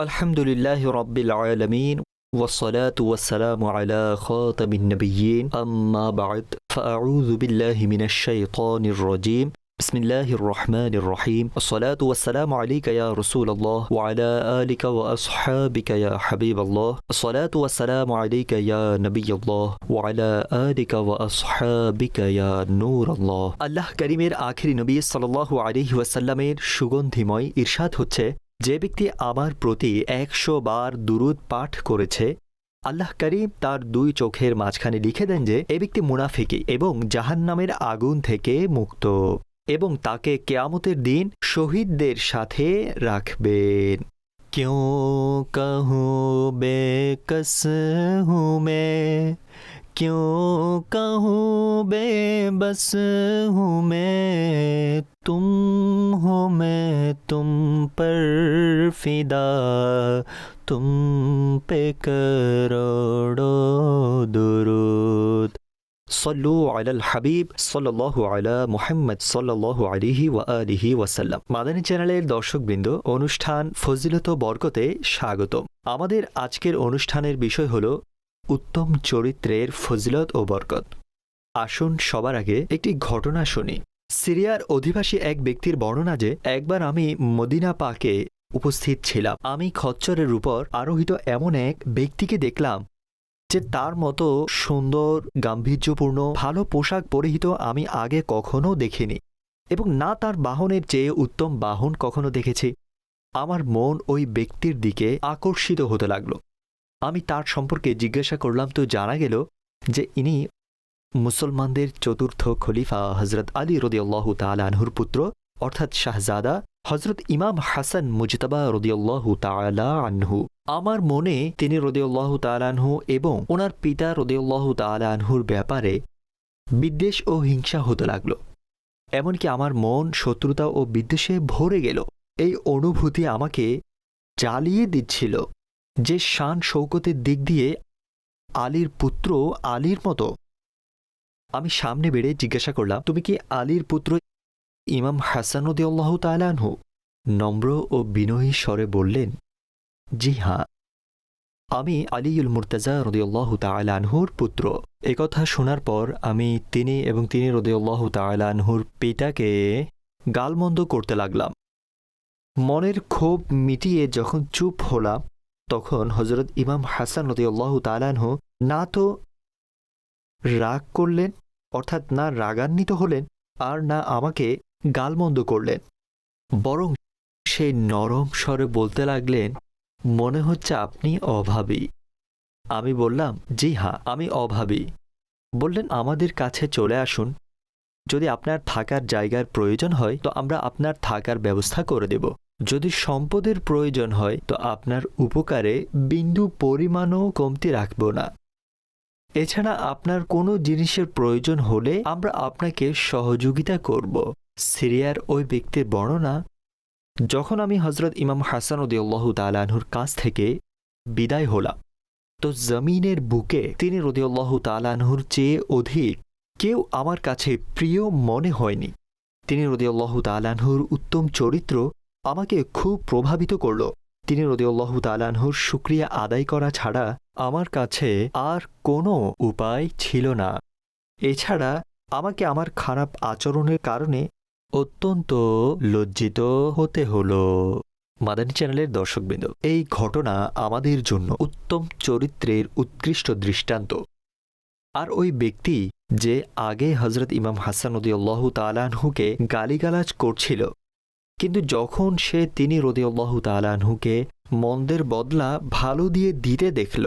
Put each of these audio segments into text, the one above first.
আলহামদুলিল্লাহি রাব্বিল আলামিন ওয়াসসালাতু ওয়াসসালামু আলা খাতামিন নাবিয়্যিন আম্মা বা'দ ফাআউযু বিল্লাহি মিনাশ শাইতানির রাজীম বিসমিল্লাহির রহমানির রহিম আসসালাতু ওয়াসসালামু আলাইকা ইয়া রাসূলুল্লাহ ওয়া আলা আলিকা ওয়া আসহাবিকা ইয়া হাবিবাল্লাহ আসসালাতু ওয়াসসালামু আলাইকা ইয়া নবিয়্যুল্লাহ ওয়া আলা আলিকা ওয়া আসহাবিকা ইয়া নূরাল্লাহ। আল্লাহ কারীমের আখিরি নবী সাল্লাল্লাহু আলাইহি ওয়াসাল্লামের সুগন্ধিময় ইরশাদ হচ্ছে, যে ব্যক্তি আমার প্রতি 100 বার দুরূদ পাঠ করেছে, আল্লাহ করিম তার দুই চোখের মাঝখানে লিখে দেন যে এ ব্যক্তি মুনাফিকি এবং জাহান্নামের আগুন থেকে মুক্ত, এবং তাকে কিয়ামতের দিন শহীদদের সাথে রাখবেন। क्यों कहूँ बेकस हूँ मैं, क्यों कहूँ बेबस हूँ मैं, तुम हो मैं तुम पर फिदा, तुम पे करोड़ों दुरूद। সল্লু আলাল হাবিব সাল্লাল্লাহু আলা মুহাম্মদ সাল্লাল্লাহু আলাইহি ওয়া আলিহি ওয়াসাল্লাম। মাদানী চ্যানেলের দর্শকবৃন্দ, অনুষ্ঠান ফজিলত ও বরকতে স্বাগতম। আমাদের আজকের অনুষ্ঠানের বিষয় হল উত্তম চরিত্রের ফজিলত ও বরকত। আসুন সবার আগে একটি ঘটনা শুনি। সিরিয়ার অধিবাসী এক ব্যক্তির বর্ণনা যে একবার আমি মদিনা পাকে উপস্থিত ছিলাম। আমি খচ্চরের উপর আরোহিত এমন এক ব্যক্তিকে দেখলাম যে তার মতো সুন্দর, গাম্ভীর্যপূর্ণ, ভালো পোশাক পরিহিত আমি আগে কখনো দেখিনি, এবং না তার বাহনের চেয়ে উত্তম বাহন কখনো দেখেছি। আমার মন ওই ব্যক্তির দিকে আকর্ষিত হতে লাগল। আমি তার সম্পর্কে জিজ্ঞাসা করলাম, তো জানা গেল যে ইনি মুসলমানদের চতুর্থ খলিফা হজরত আলী রাদিয়াল্লাহু তাআলা আনহুর পুত্র, অর্থাৎ শাহজাদা হজরত ইমাম হাসান মুজতাবা রাদিয়াল্লাহু তাআলা আনহু। আমার মনে তিনি রাদিয়াল্লাহু তাআলা আনহু এবং ওনার পিতা রাদিয়াল্লাহু তাআলা আনহুর ব্যাপারে বিদ্বেষ ও হিংসা হতে লাগল। এমনকি আমার মন শত্রুতা ও বিদ্বেষে ভরে গেল। এই অনুভূতি আমাকে জ্বালিয়ে দিচ্ছিল যে শান শৌকতের দিক দিয়ে আলীর পুত্র আলীর মতো। আমি সামনে বেড়ে জিজ্ঞাসা করলাম, তুমি কি আলীর পুত্র ইমাম হাসান রাদিয়াল্লাহু তাআলা আনহু? নম্র ও বিনয়ী স্বরে বললেন, জি হ্যাঁ, আমি আলীউল মুর্তাজা রাদিয়াল্লাহু তাআলা আনহুর পুত্র। একথা শোনার পর আমি তিনি রাদিয়াল্লাহু তাআলা আনহুর পিতাকে গালমন্দ করতে লাগলাম। মনের ক্ষোভ মিটিয়ে যখন চুপ হলাম, তখন হজরত ইমাম হাসান রাদিয়াল্লাহু তাআলা আনহু না তো রাগ করলেন, অর্থাৎ না রাগান্বিত হলেন, আর না আমাকে গালমন্দ করলেন, বরং সেই নরম স্বরে বলতে লাগলেন, মনে হচ্ছে আপনি অভাবী। আমি বললাম, জি হ্যাঁ, আমি অভাবী। বললেন, আমাদের কাছে চলে আসুন, যদি আপনার থাকার জায়গার প্রয়োজন হয় তো আমরা আপনার থাকার ব্যবস্থা করে দেব। যদি সম্পদের প্রয়োজন হয় তো আপনার উপকারে বিন্দু পরিমাণও কমতি রাখব না। এছাড়া আপনার কোনো জিনিসের প্রয়োজন হলে আমরা আপনাকে সহযোগিতা করব। সিরিয়ার ওই ব্যক্তির বর্ণনা, যখন আমি হজরত ইমাম হাসান রাদিয়াল্লাহু তাআলা আনহুর কাছ থেকে বিদায় হলাম, তো জমিনের বুকে তিনি রাদিয়াল্লাহু তাআলা আনহুর চেয়ে অধিক কেউ আমার কাছে প্রিয় মনে হয়নি। তিনি রাদিয়াল্লাহু তাআলা আনহুর উত্তম চরিত্র আমাকে খুব প্রভাবিত করল। তিনি রাদিয়াল্লাহু তাআলা আনহুর শুকরিয়া আদায় করা ছাড়া আমার কাছে আর কোনো উপায় ছিল না। এছাড়া আমাকে আমার খারাপ আচরণের কারণে অত্যন্ত লজ্জিত হতে হলো। মাদানী চ্যানেলের দর্শকবৃন্দ, এই ঘটনা আমাদের জন্য উত্তম চরিত্রের উৎকৃষ্ট দৃষ্টান্ত। আর ওই ব্যক্তি যে আগে হজরত ইমাম হাসান রাদিয়াল্লাহু তাআলা আনহুকে গালিগালাজ করছিল, কিন্তু যখন সে তিনি রাদিয়াল্লাহু তাআলা আনহুকে মন্দের বদলা ভালো দিয়ে দিতে দেখল,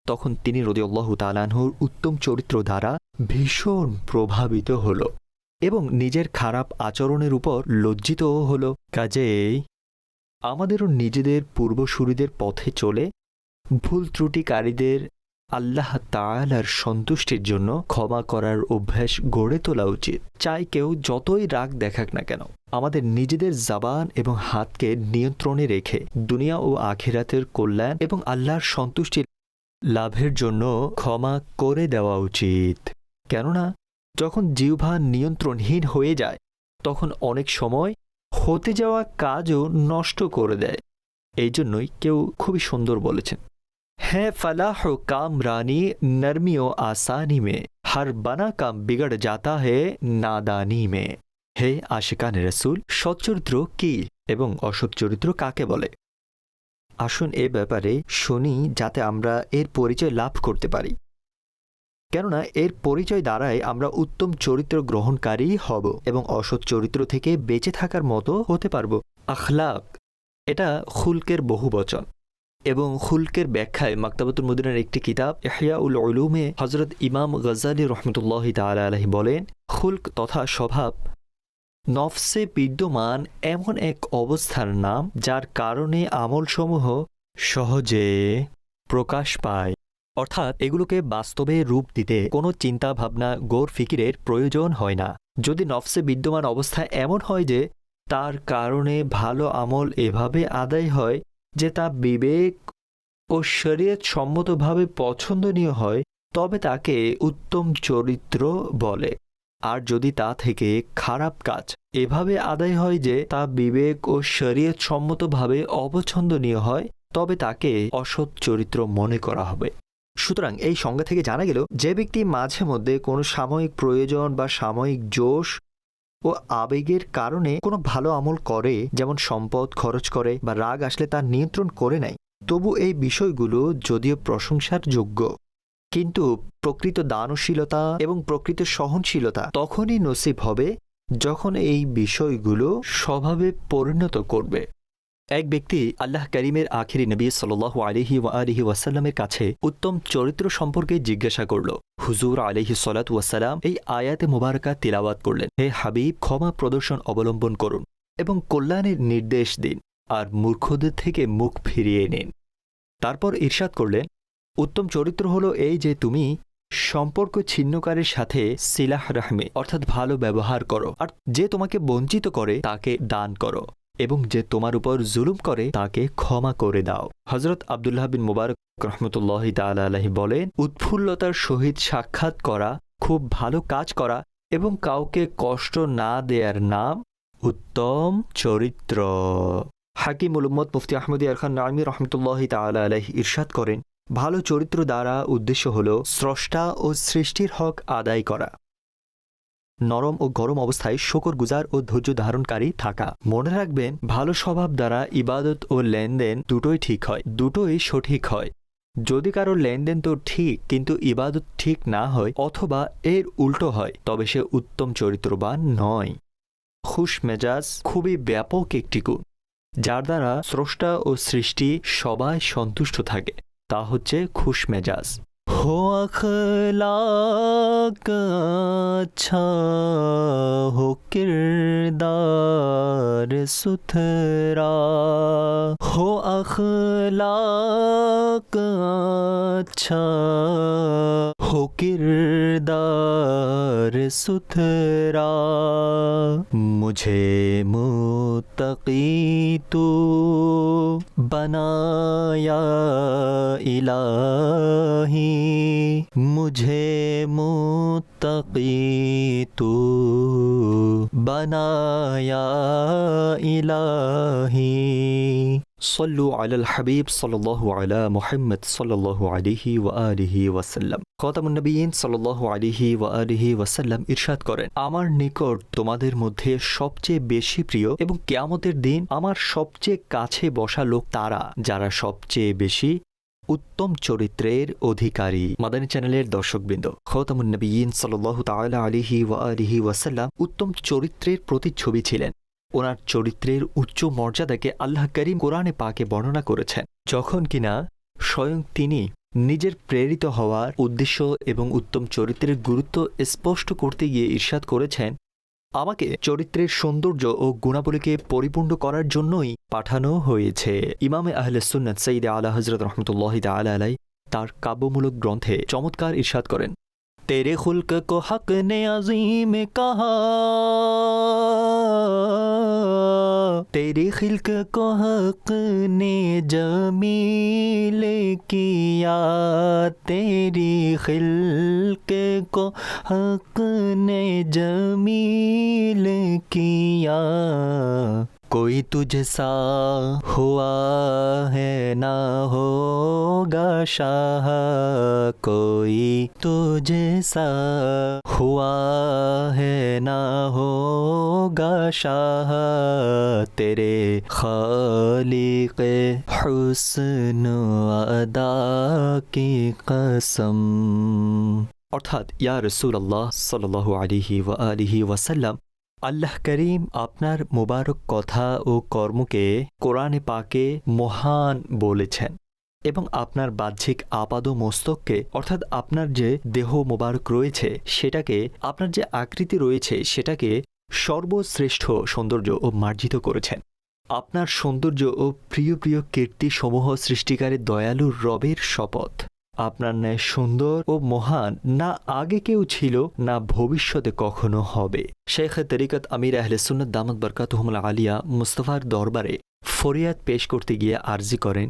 তখন তিনি রাদিয়াল্লাহু তাআলা আনহুর উত্তম চরিত্র দ্বারা ভীষণ প্রভাবিত হল এবং নিজের খারাপ আচরণের উপর লজ্জিতও হল। কাজেই আমাদেরও নিজেদের পূর্বসূরীদের পথে চলে ভুল ত্রুটিকারীদের আল্লাহ তাআলার সন্তুষ্টির জন্য ক্ষমা করার অভ্যাস গড়ে তোলা উচিত। চাই কেউ যতই রাগ দেখাক না কেন, আমাদের নিজেদের জবান এবং হাতকে নিয়ন্ত্রণে রেখে দুনিয়া ও আখিরাতের কল্যাণ এবং আল্লাহর সন্তুষ্টি লাভের জন্য ক্ষমা করে দেওয়া উচিত। কেননা যখন জিহ্বা নিয়ন্ত্রণহীন হয়ে যায়, তখন অনেক সময় হতে যাওয়া কাজও নষ্ট করে দেয়। এই জন্যই কেউ খুবই সুন্দর বলেছেন, হ্যাঁ ফালাহ কামরানি নরমি ও আসানি মে, হর বানা কাম বিগড় জাতা হে নাদানি মে। হে আশিকানে রসুল, সচ্চরিত্র কি এবং অসৎ চরিত্র কাকে বলে? আসুন এ ব্যাপারে শুনি, যাতে আমরা এর পরিচয় লাভ করতে পারি। কেননা এর পরিচয় দ্বারাই আমরা উত্তম চরিত্র গ্রহণকারী হব এবং অসৎ চরিত্র থেকে বেঁচে থাকার মতো হতে পারব। আখলাক এটা খুলকের বহু বচন এবং খুলকের ব্যাখ্যায় মাকতাবাতুল মদিনার একটি কিতাব ইহয়া উল উলুমে হজরত ইমাম গজ্জালী রহমতুল্লাহ তাআলা আলাইহি বলেন, খুলক তথা স্বভাব নফসে বিদ্যমান এমন এক অবস্থার নাম যার কারণে আমলসমূহ সহজে প্রকাশ পায়। অর্থাৎ এগুলোকে বাস্তবে রূপ দিতে কোনো চিন্তা ভাবনা গৌর ফিকিরের প্রয়োজন হয় না। যদি নফসে বিদ্যমান অবস্থা এমন হয় যে তার কারণে ভালো আমল এভাবে আদায় হয় যে তা বিবেক ও শরীয়ত সম্মতভাবে পছন্দনীয় হয়, তবে তাকে উত্তম চরিত্র বলে। আর যদি তা থেকে খারাপ কাজ এভাবে আদায় হয় যে তা বিবেক ও শরীয়ত সম্মতভাবে অপছন্দনীয় হয়, তবে তাকে অসৎ চরিত্র মনে করা হবে। সুতরাং এই সংজ্ঞা থেকে জানা গেল, যে ব্যক্তি মাঝে মধ্যে কোনো সাময়িক প্রয়োজন বা সাময়িক জোশ ও আবেগের কারণে কোনো ভালো আমল করে, যেমন সম্পদ খরচ করে বা রাগ আসলে তার নিয়ন্ত্রণ করে নেয়, তবু এই বিষয়গুলো যদিও প্রশংসার যোগ্য, কিন্তু প্রকৃত দানশীলতা এবং প্রকৃত সহনশীলতা তখনই নসিব হবে যখন এই বিষয়গুলো স্বভাবে পরিণত করবে। এক ব্যক্তি আল্লাহ করিমের আখিরি নবী সাল্লাল্লাহু আলাইহি ওয়া আলিহি ওয়াসাল্লামের কাছে উত্তম চরিত্র সম্পর্কে জিজ্ঞাসা করল। হুজুর আলাইহিস সালাতু ওয়াসসালাম এই আয়াতে মুবারাকা তিলাওয়াত করলেন, হে হাবিব, ক্ষমা প্রদর্শন অবলম্বন করুন এবং কল্যাণের নির্দেশ দিন, আর মূর্খদের থেকে মুখ ফিরিয়ে নিন। তারপর ইরশাদ করলেন, উত্তম চরিত্র হলো এই যে তুমি সম্পর্ক ছিন্নকারীর সাথে সিলাহ রাহমে অর্থাৎ ভালো ব্যবহার করো, আর যে তোমাকে বঞ্চিত করে তাকে দান করো, এবং যে তোমার উপর জুলুম করে তাকে ক্ষমা করে দাও। হজরত আব্দুল্লাহ বিন মুবারক রহমতুল্লাহ তাআলা আলাইহি বলেন, উৎফুল্লতার সহিত সাক্ষাৎ করা, খুব ভালো কাজ করা এবং কাউকে কষ্ট না দেয়ার নাম উত্তম চরিত্র। হাকিম উম্মত মুফতি আহমদ ইয়ারখান নাঈমি রহমতুল্লাহ তাআলা আলাইহি ইরশাদ করেন, ভালো চরিত্র দ্বারা উদ্দেশ্য হল স্রষ্টা ও সৃষ্টির হক আদায় করা, নরম ও গরম অবস্থায় শুকর গুজার ও ধৈর্য ধারণকারী থাকা। মনে রাখবেন, ভালো স্বভাব দ্বারা ইবাদত ও লেনদেন দুটোই ঠিক হয়, দুটোই সঠিক হয়। যদি কারো লেনদেন তো ঠিক কিন্তু ইবাদত ঠিক না হয় অথবা এর উল্টো হয়, তবে সে উত্তম চরিত্রবান নয়। খুশ মেজাজ খুবই ব্যাপক একটি গুণ, যার দ্বারা স্রষ্টা ও সৃষ্টি সবাই সন্তুষ্ট থাকে, তা হচ্ছে খুশ মেজাজ। हो अखलाक अच्छा, हो किरदार सुथरा, हो अखलाक अच्छा, हो किरदार सुथरा, मुझे मुत्तकी तू बनाया इलाही, मुझे मुत्तकी तू बनाया इलाही। सल्लु अलल हबीब सल्लल्लाहु अला मुहम्मद सल्लल्लाहु अलैहि व आलिहि वसल्लम। খাতামুন নবিয়্যিন সাল্লাল্লাহু আলাইহি ওয়া আলিহি ওয়াসাল্লাম ইরশাদ করেন, আমার নিকট তোমাদের মধ্যে সবচেয়ে বেশি প্রিয় এবং কিয়ামতের দিন আমার সবচেয়ে কাছে বসা লোক তারা যারা সবচেয়ে বেশি উত্তম চরিত্রের অধিকারী। মাদানী চ্যানেলের দর্শকবৃন্দ, খাতামুন নবিয়্যিন সাল্লাল্লাহু তাআলা আলাইহি ওয়া আলিহি ওয়াসাল্লাম উত্তম চরিত্রের প্রতিচ্ছবি ছিলেন। ওনার চরিত্রের উচ্চ মর্যাদাকে আল্লাহ করিম কোরআনে পাকে বর্ণনা করেছেন, যখন কিনা স্বয়ং তিনি নিজের প্রেরিত হওয়ার উদ্দেশ্য এবং উত্তম চরিত্রের গুরুত্ব স্পষ্ট করতে গিয়ে ইরশাদ করেছেন, আমাকে চরিত্রের সৌন্দর্য ও গুণাবলীকে পরিপূর্ণ করার জন্যই পাঠানো হয়েছে। ইমামে আহলে সুন্নাত সৈয়দ আলা হযরত রহমতুল্লাহ তাআলা আলাইহি তার কাব্যমূলক গ্রন্থে চমৎকার ইরশাদ করেন, तेरे खुल्क को हक ने अजीम कहा, तेरी खिल्क को हक ने जमील किया, तेरी खिल्क को हक ने जमील किया, कोई तुझसा हुआ है ना होगा शाह कोई तुझसा हुआ है ना होगा शाह तेरे खालिक़े हुस्न अदा की कसम। অর্থাৎ ইয়া রাসূলুল্লাহ সাল্লাল্লাহু আলাইহি ওয়া আলিহি ওয়াসাল্লাম, আল্লাহ করিম আপনার মোবারক কথা ও কর্মকে কোরআনে পাকে মহান বলেছেন এবং আপনার বাহ্যিক আপাদ মস্তককে অর্থাৎ আপনার যে দেহ মোবারক রয়েছে সেটাকে, আপনার যে আকৃতি রয়েছে সেটাকে সর্বশ্রেষ্ঠ সৌন্দর্য ও মার্জিত করেছেন। আপনার সৌন্দর্য ও প্রিয় প্রিয় কীর্তিসমূহ সৃষ্টিকারী দয়ালু রবের শপথ, আপনার ন্যায় সুন্দর ও মহান না আগে কেউ ছিল না ভবিষ্যতে কখনো হবে। শেখ তরিকত আমির আহলে সুন্নাত দামাত বরকাতুহুমুল আলিয়া মুস্তাফার দরবারে ফরিয়াদ পেশ করতে গিয়ে আরজি করেন,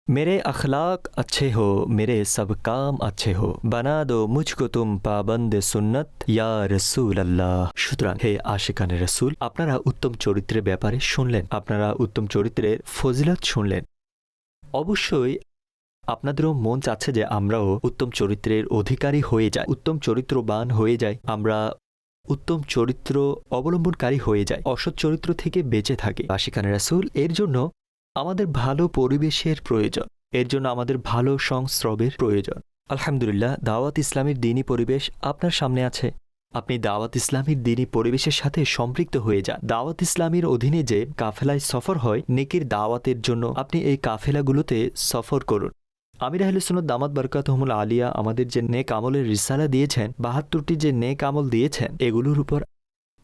मेरे अखलाक अच्छे हो मेरे सब काम अच्छे हो बना दो मुझको तुम पाबंद सुन्नत या रसूल अल्लाह। সুতরাং হে আশিকানে রসুল, আপনারা উত্তম চরিত্রের ব্যাপারে শুনলেন, আপনারা উত্তম চরিত্রের ফজিলত শুনলেন। অবশ্যই আপনাদেরও মন চাচ্ছে যে আমরাও উত্তম চরিত্রের অধিকারী হয়ে যাই, উত্তম চরিত্রবান হয়ে যাই, আমরা উত্তম চরিত্র অবলম্বনকারী হয়ে যাই, অসৎ চরিত্র থেকে বেঁচে থাকি। আশিকানে রাসূল, এর জন্য আমাদের ভালো পরিবেশের প্রয়োজন, এর জন্য আমাদের ভালো সংস্রবের প্রয়োজন। আলহামদুলিল্লাহ, দাওয়াত ইসলামীর দ্বীনি পরিবেশ আপনার সামনে আছে। আপনি দাওয়াত ইসলামীর দ্বীনি পরিবেশের সাথে সম্পৃক্ত হয়ে যান। দাওয়াত ইসলামীর অধীনে যে কাফেলায় সফর হয় নেকির দাওয়াতের জন্য, আপনি এই কাফেলাগুলোতে সফর করুন। আমির আহলে সুন্নাত দামাত বরকাতুহুমুল আলিয়া আমাদের যে নেক আমলের রিসালা দিয়েছেন, ৭২টি যে নেক আমল দিয়েছেন, এগুলোর উপর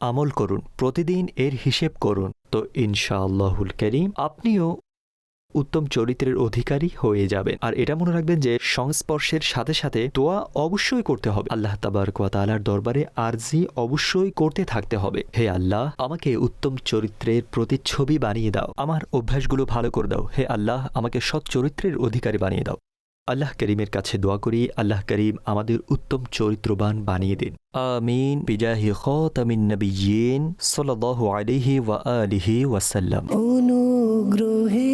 আমল করুন, প্রতিদিন এর হিসেব করুন। তো ইনশাআল্লাহুল কারীম আপনিও উত্তম চরিত্রের অধিকারী হয়ে যাবেন। আর এটা মনে রাখবেন যে সংস্পর্শের সাথে সাথে দোয়া অবশ্যই করতে হবে, আল্লাহ তাবারক ওয়া তাআলার দরবারে আরজি অবশ্যই করতে থাকতে হবে। হে আল্লাহ, আমাকে উত্তম চরিত্রের প্রতিচ্ছবি বানিয়ে দাও, আমার অভ্যাসগুলো ভালো করে দাও। হে আল্লাহ, আমাকে সৎ চরিত্রের অধিকারী বানিয়ে দাও। আল্লাহ করিমের কাছে দোয়া করি, আল্লাহ করিম আমাদের উত্তম চরিত্রবান বানিয়ে দিন। আমিন বিজাহি খাতামিন নবিয়্যিন সাল্লাল্লাহু আলাইহি ওয়া আলিহি ওয়াসাল্লাম। অনুগ্রহে